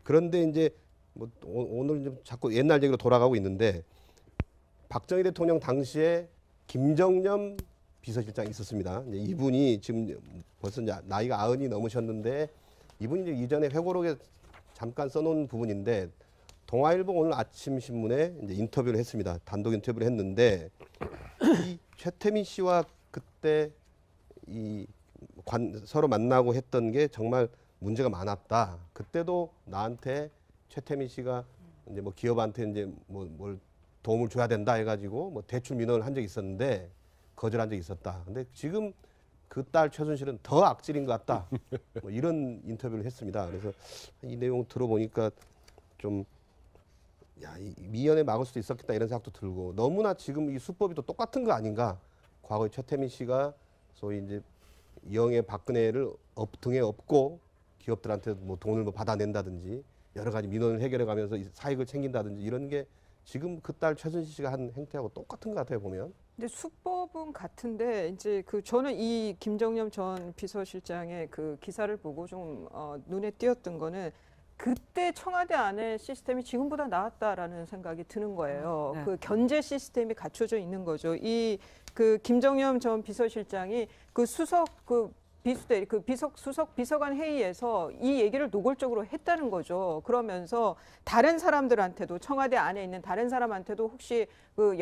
그런데 이제 뭐 오늘 좀 자꾸 옛날 얘기로 돌아가고 있는데 박정희 대통령 당시에 김정념 비서실장이 있었습니다. 이제 이분이 지금 벌써 이제 나이가 90이 넘으셨는데 이분이 이제 이전에 회고록에 잠깐 써놓은 부분인데 동아일보 오늘 아침 신문에 이제 인터뷰를 했습니다. 단독 인터뷰를 했는데 이 최태민 씨와 그때 서로 만나고 했던 게 정말 문제가 많았다. 그때도 나한테 최태민 씨가 이제 뭐 기업한테 이제 뭘 도움을 줘야 된다 해가지고 뭐 대출 민원을 한 적이 있었는데 거절한 적이 있었다. 근데 지금 그 딸 최순실은 더 악질인 것 같다. 뭐 이런 인터뷰를 했습니다. 그래서 이 내용 들어보니까 좀 이 미연에 막을 수도 있었겠다 이런 생각도 들고 너무나 지금 이 수법이 또 똑같은 거 아닌가. 과거에 최태민 씨가 소위 이제 영의 박근혜를 등에 업고 기업들한테 뭐 돈을 뭐 받아낸다든지 여러 가지 민원을 해결해 가면서 사익을 챙긴다든지 이런 게 지금 그 딸 최순실 씨가 한 행태하고 똑같은 것 같아요 보면. 근데 수법은 같은데 이제 저는 이 김정념 전 비서실장의 그 기사를 보고 좀 눈에 띄었던 거는 그때 청와대 안에 시스템이 지금보다 나았다라는 생각이 드는 거예요. 네. 그 견제 시스템이 갖춰져 있는 거죠. 그 김정념 전 비서실장이 그 수석 비수대 수석 비서관 회의에서 이 얘기를 노골적으로 했다는 거죠. 그러면서 다른 사람들한테도 청와대 안에 있는 다른 사람한테도 혹시 그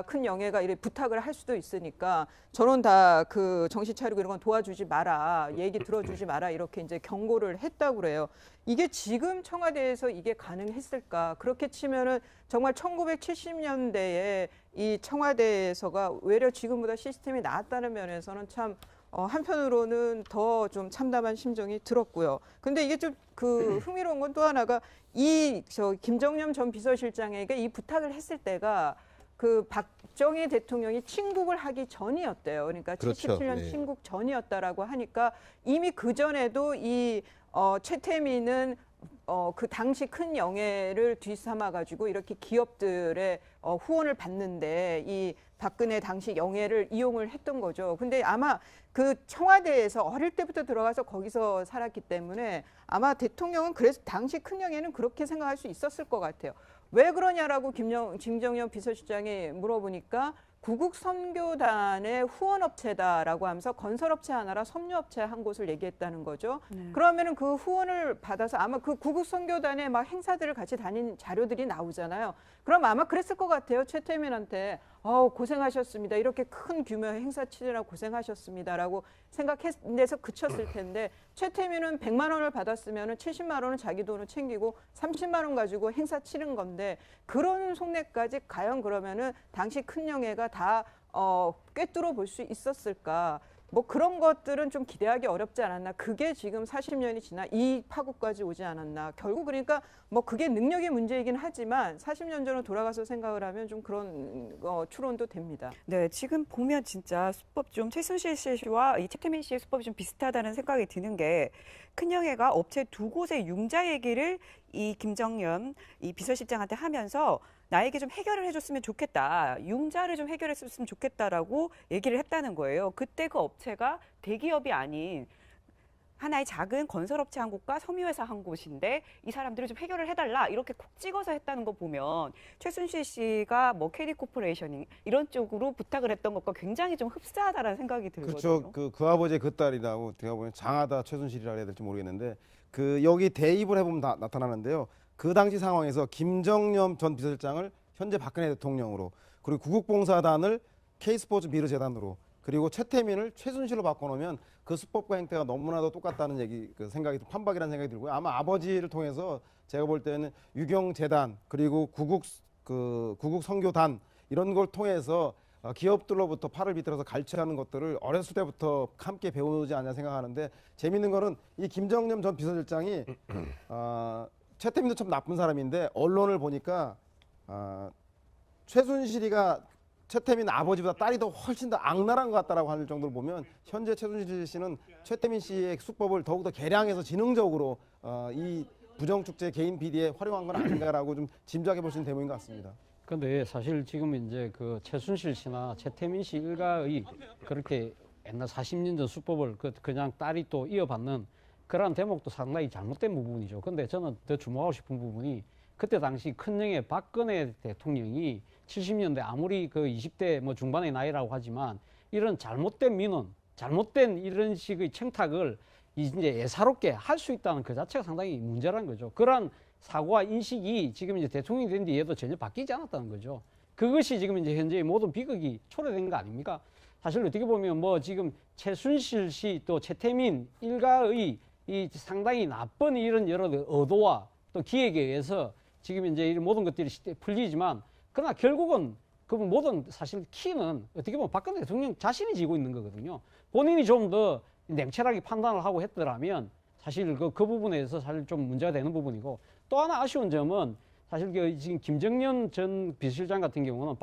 큰 영예가 이렇게 부탁을 할 수도 있으니까 저는 다 그 정신 차리고 이런 건 도와주지 마라, 얘기 들어주지 마라 이렇게 이제 경고를 했다고 그래요. 이게 지금 청와대에서 이게 가능했을까? 그렇게 치면은 정말 1970년대에 이 청와대에서가 외려 지금보다 시스템이 나았다는 면에서는 참 한편으로는 더 좀 참담한 심정이 들었고요. 근데 이게 좀 그 흥미로운 건 또 하나가 김정념 전 비서실장에게 이 부탁을 했을 때가 그 박정희 대통령이 친국을 하기 전이었대요. 그러니까 그렇죠. 77년 네. 친국 전이었다라고 하니까 이미 그 전에도 최태민은 그 당시 큰 영예를 뒤삼아 가지고 이렇게 기업들의 후원을 받는데 이 박근혜 당시 영예를 이용을 했던 거죠. 근데 아마 그 청와대에서 어릴 때부터 들어가서 거기서 살았기 때문에 아마 대통령은 그래서 당시 큰 영예는 그렇게 생각할 수 있었을 것 같아요. 왜 그러냐라고 김정년 비서실장이 물어보니까 구국선교단의 후원업체다라고 하면서 건설업체 하나랑 섬유업체 한 곳을 얘기했다는 거죠. 네. 그러면은 그 후원을 받아서 아마 그 구국선교단의 막 행사들을 같이 다닌 자료들이 나오잖아요. 그럼 아마 그랬을 것 같아요. 최태민한테 고생하셨습니다. 이렇게 큰 규모의 행사 치르느라 고생하셨습니다라고 생각해서 그쳤을 텐데 최태민은 100만 원을 받았으면 70만 원은 자기 돈을 챙기고 30만 원 가지고 행사 치른 건데 그런 속내까지 과연 그러면은 당시 큰 영예가 다 꿰뚫어 볼 수 있었을까? 뭐 그런 것들은 좀 기대하기 어렵지 않았나. 그게 지금 40년이 지나 이 파국까지 오지 않았나. 결국 그러니까 뭐 그게 능력의 문제이긴 하지만 40년 전으로 돌아가서 생각을 하면 좀 그런 추론도 됩니다. 네, 지금 보면 진짜 수법 좀 최순실 씨와 이 최태민 씨의 수법이 좀 비슷하다는 생각이 드는 게 큰영애가 업체 두 곳의 융자 얘기를 이 김정년 이 비서실장한테 하면서 나에게 좀 해결을 해줬으면 좋겠다. 융자를 좀 해결했으면 좋겠다라고 얘기를 했다는 거예요. 그때 그 업체가 대기업이 아닌 하나의 작은 건설업체 한 곳과 섬유회사 한 곳인데 이 사람들을 좀 해결을 해달라 이렇게 콕 찍어서 했다는 거 보면 최순실 씨가 뭐 KD코퍼레이션 이런 쪽으로 부탁을 했던 것과 굉장히 좀 흡사하다라는 생각이 들거든요. 그렇죠. 그 아버지의 그 딸이라고 제가 보면 장하다 최순실이라 해야 될지 모르겠는데 그 여기 대입을 해보면 나타나는데요. 그 당시 상황에서 김정념 전 비서실장을 현재 박근혜 대통령으로 그리고 구국봉사단을 K스포츠 미르재단으로 그리고 최태민을 최순실로 바꿔놓으면 그 수법과 행태가 너무나도 똑같다는 얘기, 그 생각이 판박이라는 생각이 들고요. 아마 아버지를 통해서 제가 볼 때는 유경재단 그리고 구국 선교단 이런 걸 통해서 기업들로부터 팔을 비틀어서 갈취하는 것들을 어렸을 때부터 함께 배우지 않냐 생각하는데 재밌는 거는 이 김정념 전 비서실장이 최태민도 참 나쁜 사람인데 언론을 보니까 최순실이가 최태민 아버지보다 딸이 더 훨씬 더 악랄한 것 같다라고 할 정도로 보면 현재 최순실 씨는 최태민 씨의 수법을 더욱더 개량해서 지능적으로 이 부정축제 개인 비리에 활용한 건 아닌가라고 좀 짐작해 볼 수 있는 대목인 것 같습니다. 근데 사실 지금 이제 그 최순실 씨나 최태민 씨 일가의 그렇게 옛날 40년 전 수법을 그냥 딸이 또 이어받는 그러한 대목도 상당히 잘못된 부분이죠. 근데 저는 더 주목하고 싶은 부분이 그때 당시 큰형의 박근혜 대통령이 70년대 아무리 그 20대 뭐 중반의 나이라고 하지만 이런 잘못된 민원, 잘못된 이런 식의 청탁을 이제 예사롭게 할 수 있다는 그 자체가 상당히 문제라는 거죠. 그러한 사고와 인식이 지금 이제 대통령이 된 뒤에도 전혀 바뀌지 않았다는 거죠. 그것이 지금 이제 현재의 모든 비극이 초래된 거 아닙니까? 사실 어떻게 보면 뭐 지금 최순실 씨 또 최태민 일가의 이 상당히 나쁜 이런 여러 의도와 또 기획에 의해서 지금 이제 이런 모든 것들이 풀리지만 그러나 결국은 그 모든 사실 키는 어떻게 보면 박근혜 대통령 자신이 지고 있는 거거든요. 본인이 좀 더 냉철하게 판단을 하고 했더라면 사실 그 부분에서 사실 좀 문제가 되는 부분이고 또 하나 아쉬운 점은 사실 그 지금 김정년 전 비서실장 같은 경우는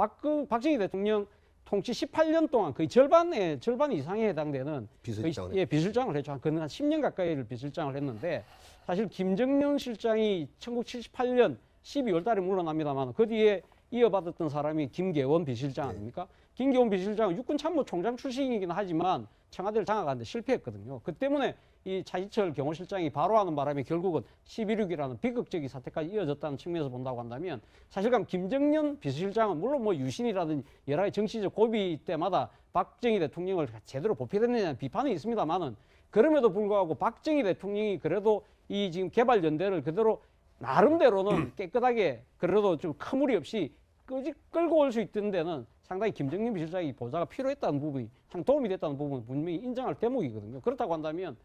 박정희 대통령 통치 18년 동안 거의 절반 이상에 해당되는 비서실장을 거의, 예, 비서실장을 했죠. 한 10년 가까이를 비서실장을 했는데 사실 김정년 실장이 1978년 12월 달에 물러납니다만 그 뒤에 이어받았던 사람이 김계원 비서실장 아닙니까? 김계원 비서실장은 육군참모총장 출신이긴 하지만 청와대를 장악하는데 실패했거든요. 그 때문에 이 차지철 경호실장이 바로하는 바람에 결국은 11.6이라는 비극적인 사태까지 이어졌다는 측면에서 본다고 한다면 사실상 김정년 비서실장은 물론 뭐 유신이라든지 여러 가지 정치적 고비 때마다 박정희 대통령을 제대로 보필했느냐는 비판이 있습니다만은 그럼에도 불구하고 박정희 대통령이 그래도 이 지금 개발연대를 그대로 나름대로는 깨끗하게 그래도 좀 큰 무리 없이 끌고 올 수 있던 데는 상당히 김정년 비서실장이 보좌가 필요했다는 부분이 참 도움이 됐다는 부분은 분명히 인정할 대목이거든요. 그렇다고 한다면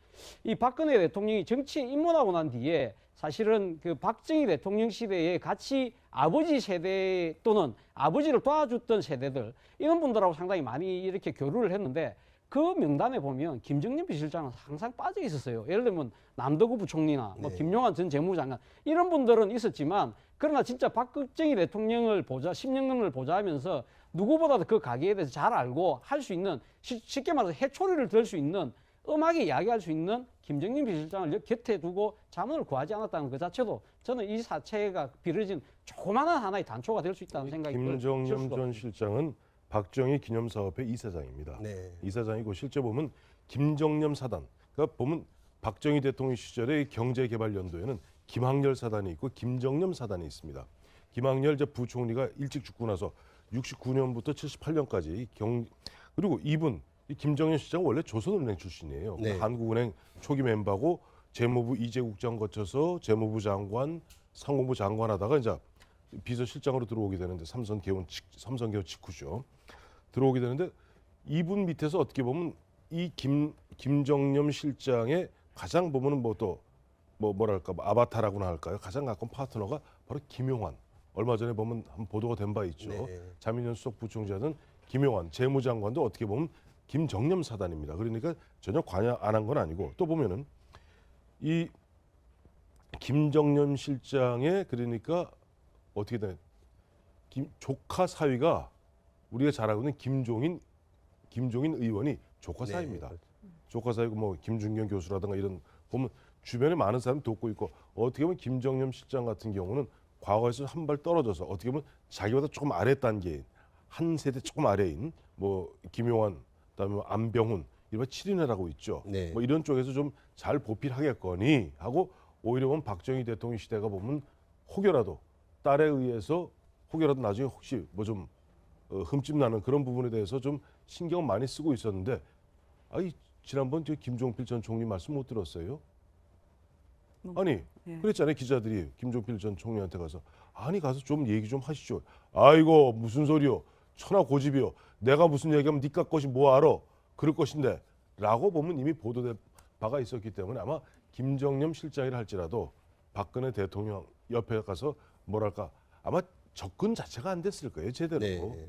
이 박근혜 대통령이 정치에 입문하고 난 뒤에 사실은 그 박정희 대통령 시대에 같이 아버지 세대 또는 아버지를 도와줬던 세대들 이런 분들하고 상당히 많이 이렇게 교류를 했는데 그 명단에 보면 김정년 비서실장은 항상 빠져 있었어요. 예를 들면 남덕우 부총리나 뭐 네. 김용환 전 재무장관 이런 분들은 있었지만 그러나 진짜 박정희 대통령을 10년을 보좌하면서 누구보다도 그 가계에 대해서 잘 알고 할 수 있는 쉽게 말해서 해초리를 들 수 있는 음하게 이야기할 수 있는 김정년 비서실장을 곁에 두고 자문을 구하지 않았다는 그 자체도 저는 이 사체가 빌어진 조그마한 하나의 단초가 될 수 있다는 생각이 김정년 전 실장은 박정희 기념사업회 이사장입니다. 네. 이사장이고 실제 보면 김정년 사단, 그러니까 보면 박정희 대통령 시절의 경제개발연도에는 김학렬 사단이 있고 김정년 사단이 있습니다. 김학렬 부총리가 일찍 죽고 나서 69년부터 78년까지 그리고 이분 이 김정년 실장은 원래 조선은행 출신이에요. 네. 한국은행 초기 멤버고 재무부 이재국장 거쳐서 재무부 장관, 상무부 장관 하다가 이제 비서실장으로 들어오게 되는데 삼성 개원 직후죠. 들어오게 되는데 이분 밑에서 어떻게 보면 이 김정년 실장의 가장 보면은 뭐랄까 아바타라고나 할까요? 가장 가까운 파트너가 바로 김용환. 얼마 전에 보면 한 보도가 된 바 있죠. 네. 자민련 수석 부총재는 김용환, 재무장관도 어떻게 보면 김정년 사단입니다. 그러니까 전혀 관여 안 한 건 아니고 또 보면은 이 김정년 실장의 그러니까 어떻게 되나 조카 사위가 우리가 잘 알고 있는 김종인 의원이 조카 네. 사위입니다. 조카 사위고 뭐 김준경 교수라든가 이런 보면 주변에 많은 사람이 돕고 있고 어떻게 보면 김정년 실장 같은 경우는 과거에서 한 발 떨어져서 어떻게 보면 자기보다 조금 아래 단계인 한 세대 조금 아래인 뭐 김용환 그다음에 뭐 안병훈 이런 7인회라고 있죠. 네. 뭐 이런 쪽에서 좀 잘 보필하겠거니 하고 오히려 보면 박정희 대통령 시대가 보면 혹여라도 딸에 의해서 혹여라도 나중에 혹시 뭐 좀 흠집 나는 그런 부분에 대해서 좀 신경을 많이 쓰고 있었는데 지난번 김종필 전 총리 말씀 못 들었어요? 아니 예. 그랬잖아요. 기자들이 김종필 전 총리한테 가서 가서 좀 얘기 좀 하시죠. 아이고 무슨 소리요. 천하 고집이요. 내가 무슨 얘기하면 니까 것이 뭐 알아. 그럴 것인데 라고 보면 이미 보도된 바가 있었기 때문에 아마 김정년 실장이라 할지라도 박근혜 대통령 옆에 가서 뭐랄까 아마 접근 자체가 안 됐을 거예요. 제대로. 네.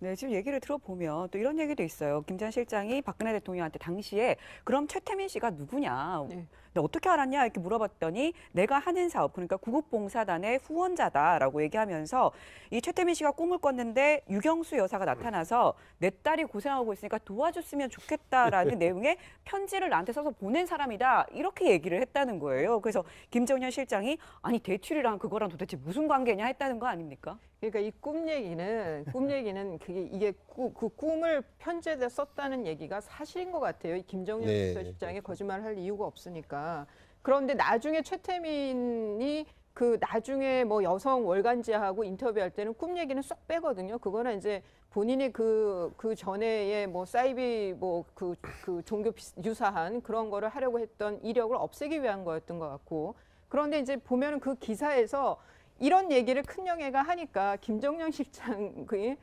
네, 지금 얘기를 들어보면 또 이런 얘기도 있어요. 김 전 실장이 박근혜 대통령한테 당시에 그럼 최태민 씨가 누구냐? 네. 근데 어떻게 알았냐? 이렇게 물어봤더니 내가 하는 사업, 그러니까 구국봉사단의 후원자다라고 얘기하면서 이 최태민 씨가 꿈을 꿨는데 유경수 여사가 나타나서 내 딸이 고생하고 있으니까 도와줬으면 좋겠다라는 내용의 편지를 나한테 써서 보낸 사람이다. 이렇게 얘기를 했다는 거예요. 그래서 김정년 실장이 아니 대출이랑 그거랑 도대체 무슨 관계냐 했다는 거 아닙니까? 그러니까 이 꿈 얘기는 이게 그 꿈을 편지에다 썼다는 얘기가 사실인 것 같아요. 이 김정년 네, 비서실장이 거짓말할 이유가 없으니까. 그런데 나중에 최태민이 그 나중에 뭐 여성 월간지하고 인터뷰할 때는 꿈 얘기는 쏙 빼거든요. 그거는 이제 본인이 그 전에의 뭐 사이비 뭐 그 종교 유사한 그런 거를 하려고 했던 이력을 없애기 위한 거였던 것 같고. 그런데 이제 보면은 그 기사에서 이런 얘기를 큰영애가 하니까 김정년 실장이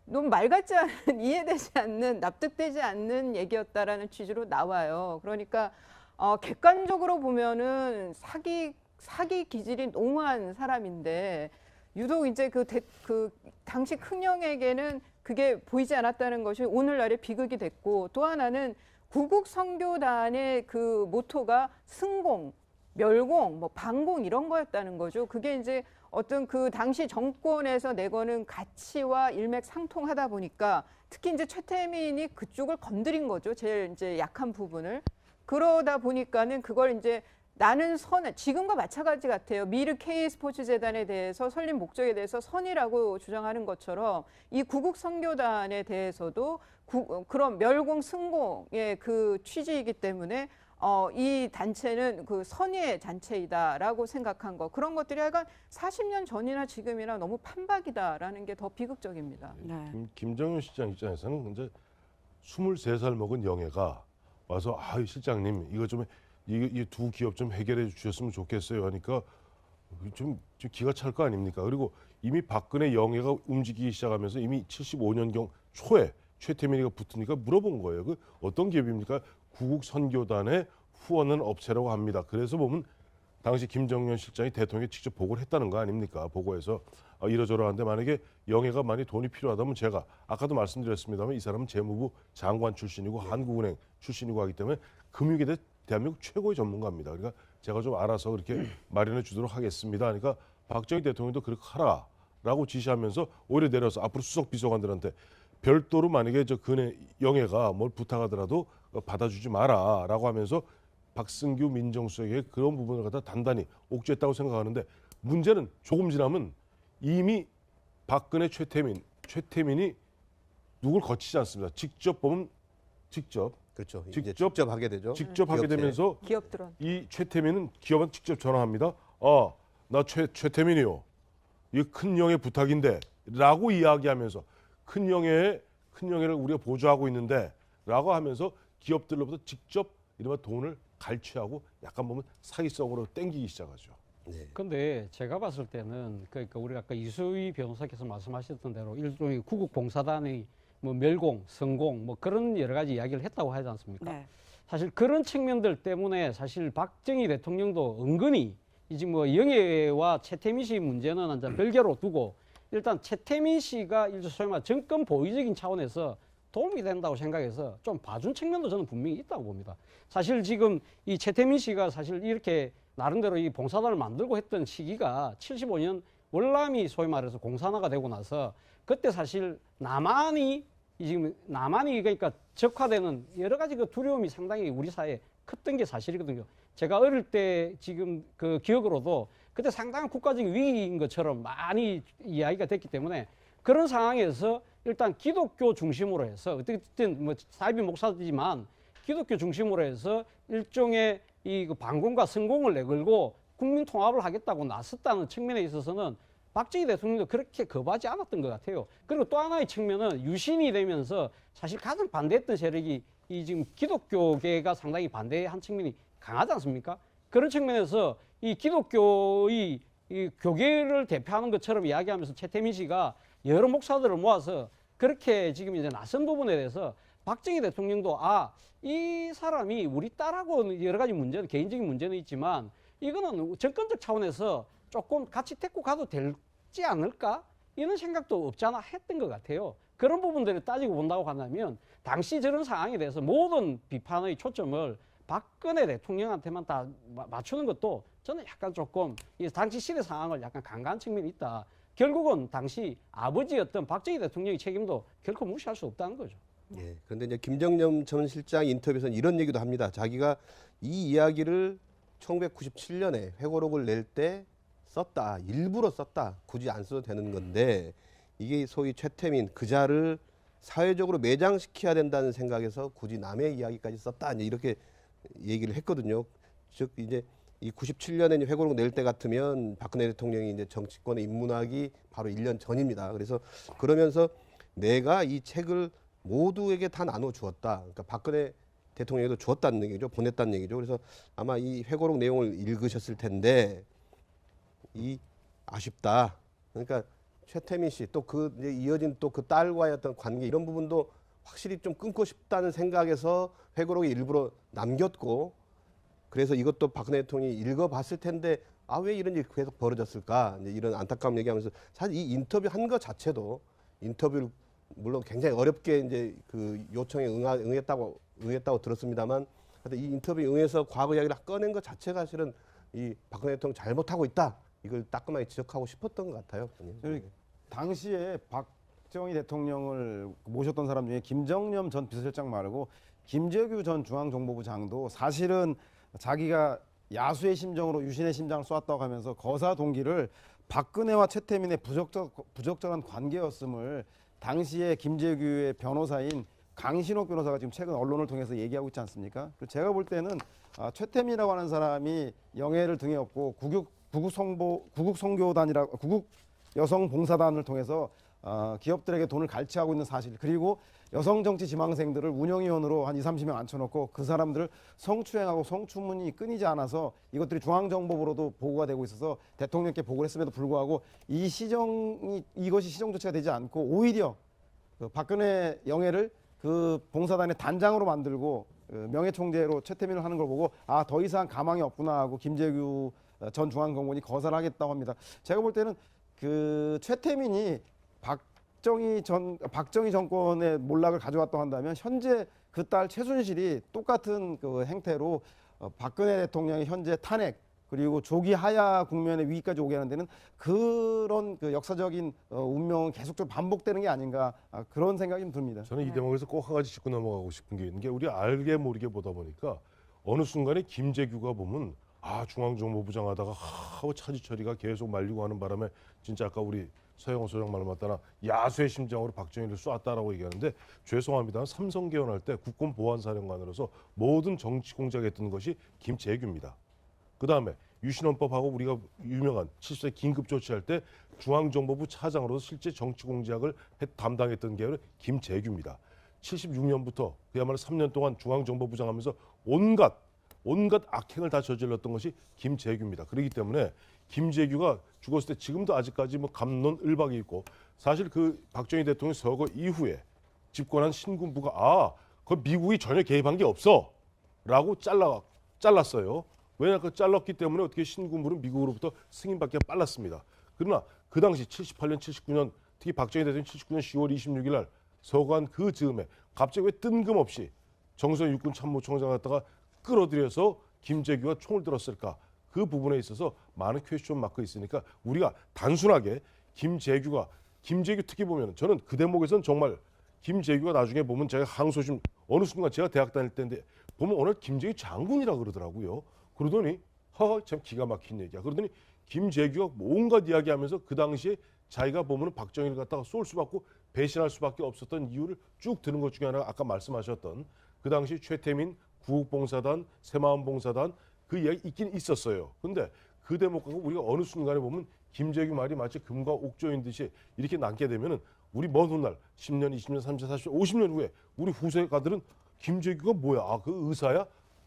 너무 말 같지 않은 이해되지 않는 납득되지 않는 얘기였다라는 취지로 나와요. 그러니까 객관적으로 보면은 사기 기질이 농후한 사람인데 유독 이제 그 당시 큰형에게는 그게 보이지 않았다는 것이 오늘날의 비극이 됐고 또 하나는 구국 선교단의 그 모토가 승공, 멸공, 뭐 반공 이런 거였다는 거죠. 그게 이제 어떤 그 당시 정권에서 내거는 가치와 일맥상통하다 보니까 특히 이제 최태민이 그쪽을 건드린 거죠. 제일 이제 약한 부분을. 그러다 보니까는 그걸 이제 나는 지금과 마찬가지 같아요. 미르 K 스포츠 재단에 대해서 설립 목적에 대해서 선이라고 주장하는 것처럼 이 구국 선교단에 대해서도 그런 멸공 승공의 그 취지이기 때문에 이 단체는 그 선의의 단체이다라고 생각한 거 그런 것들이 약간 40년 전이나 지금이나 너무 판박이다라는 게 더 비극적입니다. 네. 김정은 실장 입장에서는 이제 23살 먹은 영애가 와서 실장님 이거 좀 이 두 기업 좀 해결해 주셨으면 좋겠어요 하니까 좀 기가 찰 거 아닙니까? 그리고 이미 박근혜 영예가 움직이기 시작하면서 이미 75년경 초에 최태민이가 붙으니까 물어본 거예요. 그 어떤 기업입니까? 구국 선교단의 후원은 업체라고 합니다. 그래서 보면 당시 김정년 실장이 대통령에 직접 보고를 했다는 거 아닙니까? 보고해서 이러저러한데 만약에 영예가 많이 돈이 필요하다면 제가 아까도 말씀드렸습니다만 이 사람은 재무부 장관 출신이고 한국은행 출신이고 하기 때문에 금융에 대해 대한민국 최고의 전문가입니다. 그러니까 제가 좀 알아서 그렇게 마련해 주도록 하겠습니다. 그러니까 박정희 대통령도 그렇게 하라라고 지시하면서 오히려 내려서 앞으로 수석 비서관들한테 별도로 만약에 영예가 뭘 부탁하더라도 받아주지 마라라고 하면서 박승규 민정수석에게 그런 부분을 갖다 단단히 옥죄했다고 생각하는데 문제는 조금 지나면 이미 박근혜 최태민이 누굴 거치지 않습니다. 직접 보면 그렇죠. 직접 직접 하게 되죠. 직접 하게 기업체. 되면서 기업들은 이 최태민은 기업한테 직접 전화합니다. 나 최태민이요. 이 큰영의 부탁인데 라고 이야기하면서 큰영애를 우리가 보조하고 있는데 라고 하면서 기업들로부터 직접 이른바 돈을 갈취하고 약간 보면 사기성으로 땡기기 시작하죠. 네. 근데 제가 봤을 때는 그러니까 우리가 아까 이수희 변호사께서 말씀하셨던 대로 일종의 구국봉사단의 뭐 멸공, 성공 뭐 그런 여러 가지 이야기를 했다고 하지 않습니까? 네. 사실 그런 측면들 때문에 사실 박정희 대통령도 은근히 이제 뭐 영예와 최태민 씨 문제는 이제 별개로 두고 일단 최태민 씨가 소위 말 정권 보위적인 차원에서 도움이 된다고 생각해서 좀 봐준 측면도 저는 분명히 있다고 봅니다. 사실 지금 이 최태민 씨가 사실 이렇게 나름대로 이 봉사단을 만들고 했던 시기가 75년 월남이 소위 말해서 공산화가 되고 나서 그때 사실 남한이 그러니까 적화되는 여러 가지 그 두려움이 상당히 우리 사회에 컸던 게 사실이거든요. 제가 어릴 때 지금 그 기억으로도 그때 상당한 국가적인 위기인 것처럼 많이 이야기가 됐기 때문에 그런 상황에서 일단 기독교 중심으로 해서 어쨌든 뭐 사이비 목사지만 기독교 중심으로 해서 일종의 이 반공과 성공을 내걸고 국민 통합을 하겠다고 나섰다는 측면에 있어서는 박정희 대통령도 그렇게 거부하지 않았던 것 같아요. 그리고 또 하나의 측면은 유신이 되면서 사실 가장 반대했던 세력이 이 지금 기독교계가 상당히 반대한 측면이 강하지 않습니까? 그런 측면에서 이 기독교의 이 교계를 대표하는 것처럼 이야기하면서 최태민 씨가 여러 목사들을 모아서 그렇게 지금 이제 나선 부분에 대해서 박정희 대통령도 이 사람이 우리 딸하고 여러 가지 문제는 개인적인 문제는 있지만 이거는 정권적 차원에서 조금 같이 데리고 가도 되지 않을까? 이런 생각도 없잖아 했던 것 같아요. 그런 부분들을 따지고 본다고 한다면 당시 저런 상황에 대해서 모든 비판의 초점을 박근혜 대통령한테만 다 맞추는 것도 저는 약간 조금 이 당시 시대 상황을 약간 간과한 측면이 있다. 결국은 당시 아버지였던 박정희 대통령의 책임도 결코 무시할 수 없다는 거죠. 예. 그런데 이제 김정년 전 실장 인터뷰에서는 이런 얘기도 합니다. 자기가 이 이야기를 1997년에 회고록을 낼 때 썼다. 일부러 썼다. 굳이 안 써도 되는 건데 이게 소위 최태민 그자를 사회적으로 매장시켜야 된다는 생각에서 굳이 남의 이야기까지 썼다 이제 이렇게 얘기를 했거든요. 즉 이제 이 97년에 회고록 낼 때 같으면 박근혜 대통령이 이제 정치권에 입문하기 바로 1년 전입니다. 그래서 그러면서 내가 이 책을 모두에게 다 나눠 주었다. 그러니까 박근혜 대통령에도 주었다는 얘기죠. 보냈다는 얘기죠. 그래서 아마 이 회고록 내용을 읽으셨을 텐데 이 아쉽다. 그러니까 최태민 씨 또 그 이제 이어진 또 그 딸과의 어떤 관계 이런 부분도 확실히 좀 끊고 싶다는 생각에서 회고록에 일부러 남겼고 그래서 이것도 박근혜 대통령이 읽어봤을 텐데 아 왜 이런 일이 계속 벌어졌을까 이제 이런 안타까움 얘기하면서 사실 이 인터뷰 한 것 자체도 인터뷰를 물론 굉장히 어렵게 이제 그 요청에 응했다고 들었습니다만 하여튼 이 인터뷰에 응해서 과거 이야기를 꺼낸 것 자체가 사실은 이 박근혜 대통령 잘못하고 있다 이걸 따끔하게 지적하고 싶었던 것 같아요. 저희 당시에 박정희 대통령을 모셨던 사람 중에 김정념 전 비서실장 말고 김재규 전 중앙정보부 장도 사실은 자기가 야수의 심정으로 유신의 심장을 쏘았다고 하면서 거사 동기를 박근혜와 최태민의 부적절한 관계였음을 당시에 김재규의 변호사인 강신옥 변호사가 지금 최근 언론을 통해서 얘기하고 있지 않습니까? 제가 볼 때는 최태민이라고 하는 사람이 영예를 등에 업고 구국 여성 봉사단을 통해서 기업들에게 돈을 갈취하고 있는 사실 그리고 여성 정치 지망생들을 운영위원으로 한 20-30명 앉혀놓고 그 사람들을 성추행하고 성추문이 끊이지 않아서 이것들이 중앙정보부로도 보고가 되고 있어서 대통령께 보고를 했음에도 불구하고 이것이 시정 조치가 되지 않고 오히려 그 박근혜 영예를 그 봉사단의 단장으로 만들고 명예총재로 최태민을 하는 걸 보고 아 더 이상 가망이 없구나 하고 김재규 전 중앙공무원이 거사를 하겠다고 합니다. 제가 볼 때는 그 최태민이 박정희 정권의 몰락을 가져왔다고 한다면 현재 그 딸 최순실이 똑같은 그 행태로 박근혜 대통령의 현재 탄핵 그리고 조기 하야 국면의 위기까지 오게 하는 데는 그런 그 역사적인 운명은 계속적으로 반복되는 게 아닌가 그런 생각이 좀 듭니다. 저는 이 대목에서 꼭 한 가지 짚고 넘어가고 싶은 게 있는 게 우리 알게 모르게 보다 보니까 어느 순간에 김재규가 보면 중앙정보부장 하다가 하고 차지철이가 계속 말리고 하는 바람에 진짜 아까 우리 서영호 소장 말 맞다나 야수의 심장으로 박정희를 쏘았다라고 얘기하는데 죄송합니다. 삼성 개헌할 때 국권보안사령관으로서 모든 정치 공작했던 것이 김재규입니다. 그다음에 유신헌법하고 우리가 유명한 70세 긴급 조치할 때 중앙정보부 차장으로서 실제 정치 공작을 담당했던 게 김재규입니다. 76년부터 그야말로 3년 동안 중앙정보부장 하면서 온갖 악행을 다 저질렀던 것이 김재규입니다. 그렇기 때문에 김재규가 죽었을 때 지금도 아직까지 뭐 갑론을박이 있고 사실 그 박정희 대통령 서거 이후에 집권한 신군부가 그 미국이 전혀 개입한 게 없어라고 잘랐어요. 왜냐 그 잘랐기 때문에 어떻게 신군부는 미국으로부터 승인받기가 빨랐습니다. 그러나 그 당시 78년, 79년 특히 박정희 대통령 79년 10월 26일 날 서거한 그 즈음에 갑자기 왜 뜬금없이 정선 육군 참모총장 갖다가 끌어들여서 김재규가 총을 들었을까? 그 부분에 있어서 많은 퀘스천 마크가 있으니까 우리가 단순하게 김재규 특히 보면 저는 그 대목에서는 정말 김재규가 나중에 보면 제가 항소심 어느 순간 제가 대학 다닐 때인데 보면 오늘 김재규 장군이라 그러더라고요. 그러더니 참 기가 막힌 얘기야. 그러더니 김재규가 온갖 이야기하면서 그 당시에 자기가 보면 박정희를 갖다가 쏠 수밖에 배신할 수밖에 없었던 이유를 쭉 드는 것 중에 하나가 아까 말씀하셨던 그 당시 최태민 구국봉사단, 새마을봉사단 그 이야기 있긴 있었어요. 근데 그 대목하고 우리가 어느 순간에 보면 김재규 말이 마치 금과 옥조인 듯이 이렇게 남게 되면은 우리 먼 훗날 10년, 20년, 30년, 40년, 50년 후에 우리 후세가들은 김재규가 뭐야? 그 의사야?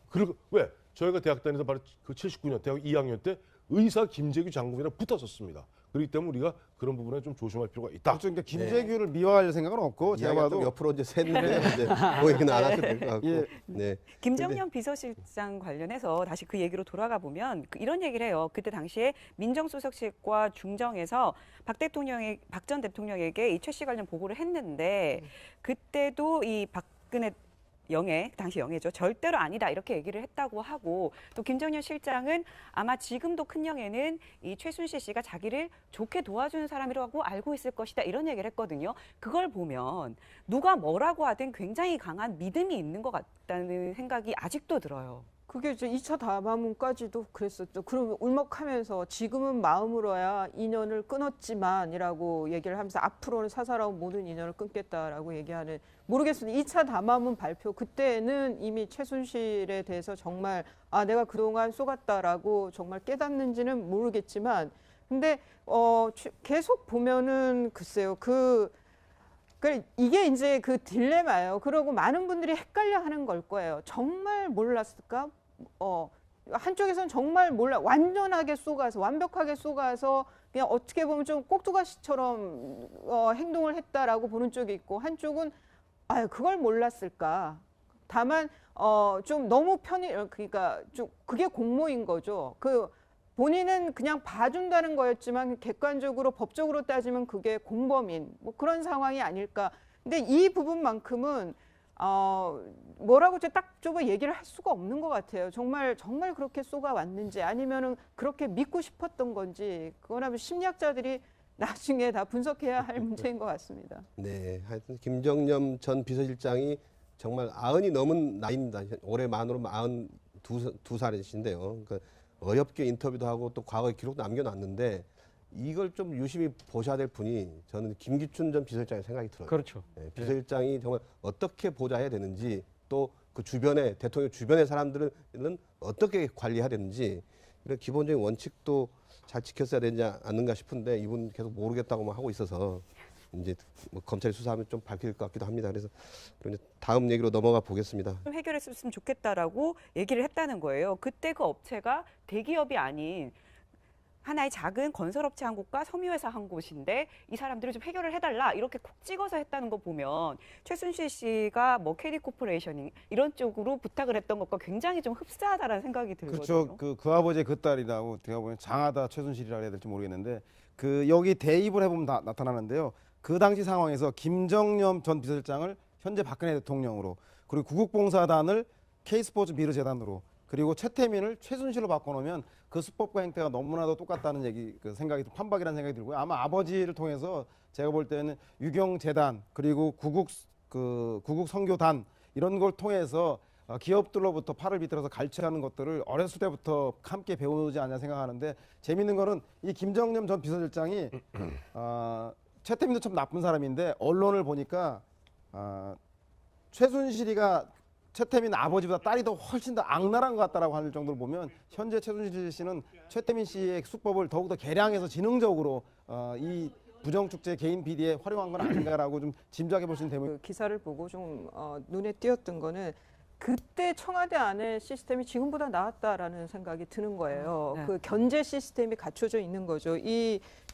그리고 왜? 저희가 대학 다니면서 바로 그 79년 대학 2학년 때 의사 김재규 장군이랑 붙었었습니다. 그렇기 때문에 우리가 그런 부분에 좀 조심할 필요가 있다. 그렇죠. 그러니까 김재규를 미화할 생각은 없고 제가 봐도 옆으로 이제 샜는데 이제 그 얘기는 안 하셔도 될 것 같고. 예. 네. 김정년 비서실장 관련해서 다시 그 얘기로 돌아가 보면 이런 얘기를 해요. 그때 당시에 민정수석실과 중정에서 박 전 대통령에게 이 최 씨 관련 보고를 했는데 그때도 이 박근혜 당시 영예죠. 절대로 아니다 이렇게 얘기를 했다고 하고 또 김정년 실장은 아마 지금도 큰영예는 이 최순실 씨가 자기를 좋게 도와주는 사람이라고 알고 있을 것이다 이런 얘기를 했거든요. 그걸 보면 누가 뭐라고 하든 굉장히 강한 믿음이 있는 것 같다는 생각이 아직도 들어요. 그게 이제 2차 담화문까지도 그랬었죠. 그러면 울먹하면서 지금은 마음으로야 인연을 끊었지만이라고 얘기를 하면서 앞으로는 사사로운 모든 인연을 끊겠다라고 얘기하는, 모르겠습니다. 2차 담화문 발표 그때는 이미 최순실에 대해서 정말 내가 그동안 속았다라고 정말 깨닫는지는 모르겠지만, 근데 계속 보면은 글쎄요, 이게 이제 그 딜레마예요. 그러고 많은 분들이 헷갈려하는 걸 거예요. 정말 몰랐을까? 한쪽에서는 정말 완전하게 속아서, 완벽하게 속아서 그냥 어떻게 보면 좀 꼭두가시처럼 행동을 했다라고 보는 쪽이 있고, 한쪽은 그걸 몰랐을까? 다만 좀 너무 그러니까 좀 그게 공모인 거죠. 본인은 그냥 봐준다는 거였지만 객관적으로 법적으로 따지면 그게 공범인 뭐 그런 상황이 아닐까. 근데 이 부분만큼은 뭐라고 딱 좁아 얘기를 할 수가 없는 것 같아요. 정말 그렇게 쏘가 왔는지, 아니면은 그렇게 믿고 싶었던 건지, 그거는 심리학자들이 나중에 다 분석해야 할 문제인 것 같습니다. 네, 하여튼 김정념 전 비서실장이 정말 90이 넘은 나이입니다. 올해 만으로 92살이신데요. 그러니까 어렵게 인터뷰도 하고 또 과거의 기록도 남겨놨는데, 이걸 좀 유심히 보셔야 될 분이 저는 김기춘 전 비서실장의 생각이 들어요. 그렇죠. 네, 비서실장이 정말 어떻게 보좌해야 되는지, 또 그 주변에, 대통령 주변의 사람들은 어떻게 관리해야 되는지, 이런 기본적인 원칙도 잘 지켰어야 되지 않는가 싶은데, 이분 계속 모르겠다고만 하고 있어서 이제 뭐 검찰이 수사하면 좀 밝힐 것 같기도 합니다. 그래서 다음 얘기로 넘어가 보겠습니다. 좀 해결했으면 좋겠다라고 얘기를 했다는 거예요. 그때 그 업체가 대기업이 아닌 하나의 작은 건설업체 한 곳과 섬유회사 한 곳인데, 이 사람들을 좀 해결을 해달라 이렇게 콕 찍어서 했다는 거 보면 최순실 씨가 뭐 KD 코퍼레이션 이런 쪽으로 부탁을 했던 것과 굉장히 좀 흡사하다라는 생각이 들거든요. 그렇죠. 그 아버지의 그 딸이라고 제가 보면 장하다 최순실이라 해야 될지 모르겠는데, 여기 대입을 해보면 나타나는데요. 그 당시 상황에서 김정념 전 비서실장을 현재 박근혜 대통령으로, 그리고 구국봉사단을 K스포츠 미르재단으로, 그리고 최태민을 최순실로 바꿔놓으면 그 수법과 행태가 너무나도 똑같다는 생각이 판박이라는 생각이 들고요. 아마 아버지를 통해서 제가 볼 때는 유경재단, 그리고 구국선교단 이런 걸 통해서 기업들로부터 팔을 비틀어서 갈취하는 것들을 어렸을 때부터 함께 배우지 않냐 생각하는데, 재밌는 거는 이 김정념 전 비서실장이 최태민도 참 나쁜 사람인데, 언론을 보니까 최태민 아버지보다 딸이 더 훨씬 더 악랄한 것 같다라고 할 정도로 보면, 현재 최순실 씨는 최태민 씨의 수법을 더욱더 개량해서 지능적으로 이 부정축제 개인 비리에 활용한 건 아닌가라고 좀 짐작해 볼 수 있는 대목이. 그 기사를 보고 좀 눈에 띄었던 거는, 그때 청와대 안에 시스템이 지금보다 나았다라는 생각이 드는 거예요. 네. 그 견제 시스템이 갖춰져 있는 거죠.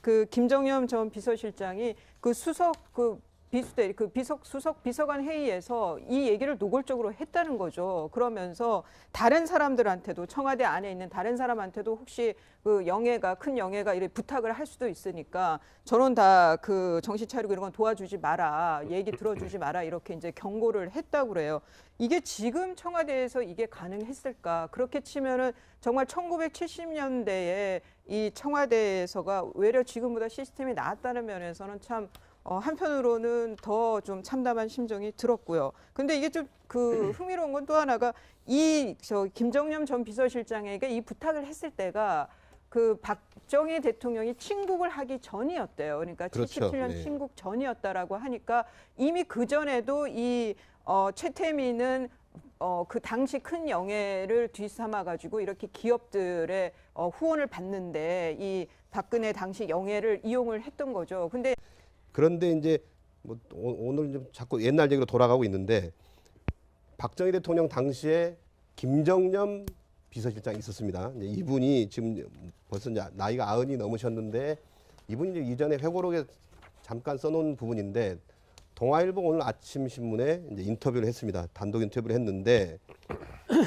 그 김정념 전 비서실장이 그 수석 비서관 회의에서 이 얘기를 노골적으로 했다는 거죠. 그러면서 다른 사람들한테도, 청와대 안에 있는 다른 사람한테도 혹시 큰 영예가 이렇게 부탁을 할 수도 있으니까 저는 다 정신 차리고 이런 건 도와주지 마라, 얘기 들어주지 마라, 이렇게 이제 경고를 했다고 그래요. 이게 지금 청와대에서 이게 가능했을까? 그렇게 치면은 정말 1970년대에 이 청와대에서가 외려 지금보다 시스템이 나았다는 면에서는 참 한편으로는 더 좀 참담한 심정이 들었고요. 근데 이게 좀 흥미로운 건 또 하나가, 김정념 전 비서실장에게 이 부탁을 했을 때가 박정희 대통령이 친국을 하기 전이었대요. 그러니까 그렇죠. 77년 네. 친국 전이었다라고 하니까, 이미 그 전에도 최태민은 그 당시 큰 영예를 뒤삼아 가지고 이렇게 기업들의 후원을 받는데, 이 박근혜 당시 영예를 이용을 했던 거죠. 그런데 이제 뭐 오늘 좀 자꾸 옛날 얘기로 돌아가고 있는데, 박정희 대통령 당시에 김정념 비서실장이 있었습니다. 이제 이분이 지금 벌써 이제 나이가 90이 넘으셨는데, 이분이 이제 이전에 회고록에 잠깐 써놓은 부분인데, 동아일보 오늘 아침 신문에 이제 인터뷰를 했습니다. 단독 인터뷰를 했는데,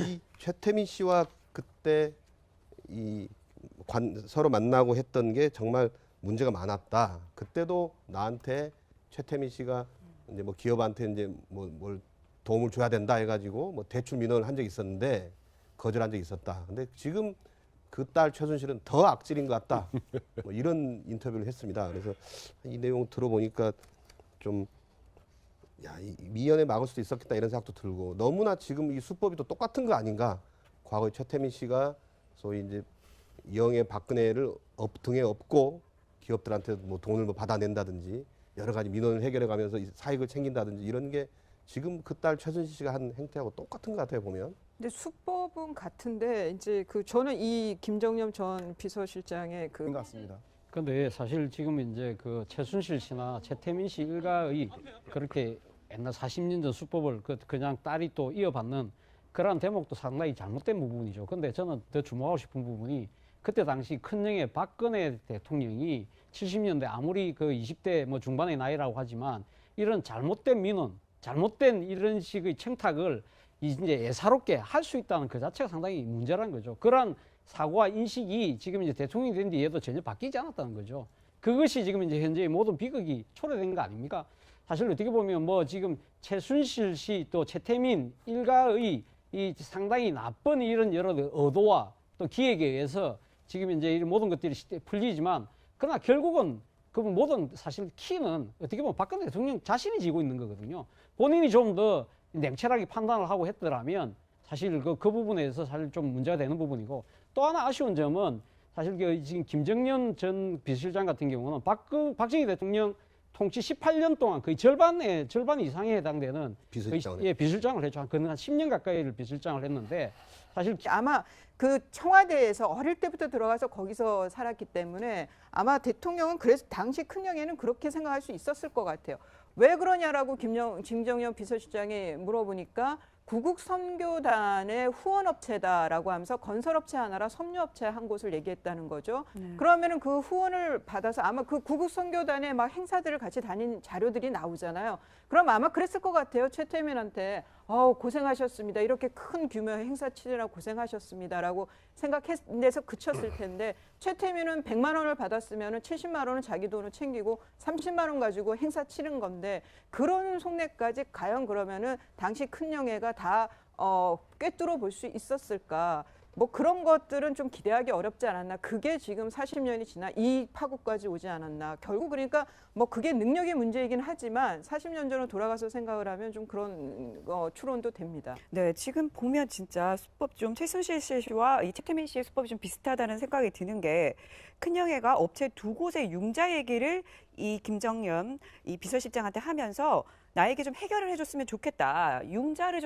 이 최태민 씨와 그때 서로 만나고 했던 게 정말 문제가 많았다. 그때도 나한테 최태민 씨가 이제 뭐 기업한테 이제 뭘 도움을 줘야 된다 해가지고 뭐 대출 민원을 한 적이 있었는데 거절한 적이 있었다. 근데 지금 그 딸 최순실은 더 악질인 것 같다. 뭐 이런 인터뷰를 했습니다. 그래서 이 내용 들어보니까 좀 미연에 막을 수도 있었겠다 이런 생각도 들고, 너무나 지금 이 수법이 또 똑같은 거 아닌가, 과거에 최태민 씨가 소위 이제 이영애 박근혜를 등에 업고 기업들한테 뭐 돈을 뭐 받아낸다든지 여러 가지 민원을 해결해 가면서 사익을 챙긴다든지 이런 게 지금 그 딸 최순실 씨가 한 행태하고 똑같은 것 같아요, 보면. 근데 수법은 같은데 이제 저는 이 김정념 전 비서실장의 그런 것 같습니다. 근데 사실 지금 이제 그 최순실 씨나 최태민 씨 일가의 그렇게 옛날 40년 전 수법을 그냥 딸이 또 이어받는 그러한 대목도 상당히 잘못된 부분이죠. 근데 저는 더 주목하고 싶은 부분이 그때 당시 큰형의 박근혜 대통령이 70년대 아무리 그 20대 뭐 중반의 나이라고 하지만 이런 잘못된 민원, 잘못된 이런 식의 청탁을 이제 예사롭게 할 수 있다는 그 자체가 상당히 문제라는 거죠. 그러한 사고와 인식이 지금 이제 대통령이 된 뒤에도 전혀 바뀌지 않았다는 거죠. 그것이 지금 이제 현재의 모든 비극이 초래된 거 아닙니까? 사실 어떻게 보면 뭐 지금 최순실 씨 또 최태민 일가의 이 상당히 나쁜 이런 여러 의도와 또 기획에 의해서 지금 이제 이 모든 것들이 풀리지만 그러나 결국은 그 모든 사실 키는 어떻게 보면 박근혜 대통령 자신이 지고 있는 거거든요. 본인이 좀 더 냉철하게 판단을 하고 했더라면 사실 그 부분에서 사실 좀 문제가 되는 부분이고 또 하나 아쉬운 점은 사실 지금 김정년 전 비서실장 같은 경우는 박정희 대통령 통치 18년 동안 거의 절반 이상에 해당되는 비서실장을 비서실장을 했죠. 한 10년 가까이를 비서실장을 했는데 사실 아마 그 청와대에서 어릴 때부터 들어가서 거기서 살았기 때문에 아마 대통령은 그래서 당시 큰형에는 그렇게 생각할 수 있었을 것 같아요. 왜 그러냐라고 김정년 비서실장이 물어보니까 구국선교단의 후원업체다라고 하면서 건설업체 하나랑 섬유업체 한 곳을 얘기했다는 거죠. 그러면은 그 후원을 받아서 아마 그 구국선교단의 막 행사들을 같이 다닌 자료들이 나오잖아요. 그럼 아마 그랬을 것 같아요. 최태민한테 고생하셨습니다. 이렇게 큰 규모의 행사 치느라 고생하셨습니다라고 생각해서 그쳤을 텐데 최태민은 100만 원을 받았으면 70만 원은 자기 돈으로 챙기고 30만 원 가지고 행사 치른 건데 그런 속내까지 과연 그러면은 당시 큰영애가 다 꿰뚫어 볼 수 있었을까? 뭐 그런 것들은 좀 기대하기 어렵지 않았나. 그게 지금 40년이 지나 이 파국까지 오지 않았나. 결국 그러니까 뭐 그게 능력의 문제이긴 하지만 40년 전으로 돌아가서 생각을 하면 좀 그런 추론도 됩니다. 네, 지금 보면 진짜 수법 좀 최순실 씨와 이 최태민 씨의 수법이 좀 비슷하다는 생각이 드는 게 큰형애가 업체 두 곳의 융자 얘기를 이 김정년 이 비서실장한테 하면서 나에게 좀 해결을 해줬으면 좋겠다. 융자를 좀